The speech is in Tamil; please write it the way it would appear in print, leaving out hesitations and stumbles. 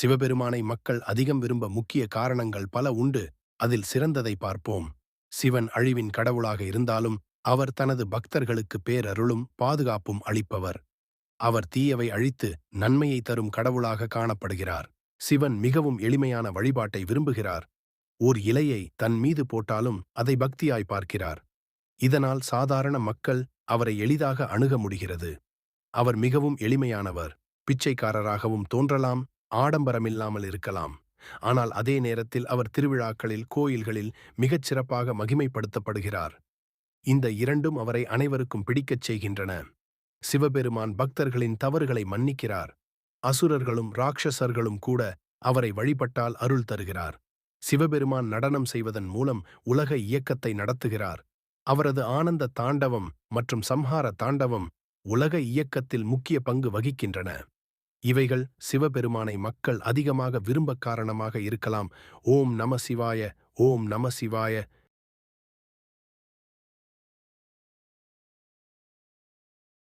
சிவபெருமானை மக்கள் அதிகம் விரும்ப முக்கிய காரணங்கள் பல உண்டு. அதில் சிறந்ததை பார்ப்போம். சிவன் அழிவின் கடவுளாக இருந்தாலும் அவர் தனது பக்தர்களுக்கு பேரருளும் பாதுகாப்பும் அளிப்பவர். அவர் தீயவை அழித்து நன்மையை தரும் கடவுளாக காணப்படுகிறார். சிவன் மிகவும் எளிமையான வழிபாட்டை விரும்புகிறார். ஓர் இலையை தன் மீது போட்டாலும் அதை பக்தியாய் பார்க்கிறார். இதனால் சாதாரண மக்கள் அவரை எளிதாக அணுக முடிகிறது. அவர் மிகவும் எளிமையானவர். பிச்சைக்காரராகவும் தோன்றலாம், ஆடம்பரமில்லாமல் இருக்கலாம். ஆனால் அதே நேரத்தில் அவர் திருவிழாக்களில், கோயில்களில் மிகச் சிறப்பாக மகிமைப்படுத்தப்படுகிறார். இந்த இரண்டும் அவரை அனைவருக்கும் பிடிக்கச் செய்கின்றன. சிவபெருமான் பக்தர்களின் தவறுகளை மன்னிக்கிறார். அசுரர்களும் ராட்சசர்களும் கூட அவரை வழிபட்டால் அருள் தருகிறார். சிவபெருமான் நடனம் செய்வதன் மூலம் உலக இயக்கத்தை நடத்துகிறார். அவரது ஆனந்த தாண்டவம் மற்றும் சம்ஹார தாண்டவம் உலக இயக்கத்தில் முக்கிய பங்கு வகிக்கின்றன. இவைகள் சிவபெருமானை மக்கள் அதிகமாக விரும்ப காரணமாக இருக்கலாம். ஓம் நம சிவாய, ஓம் நம சிவாய.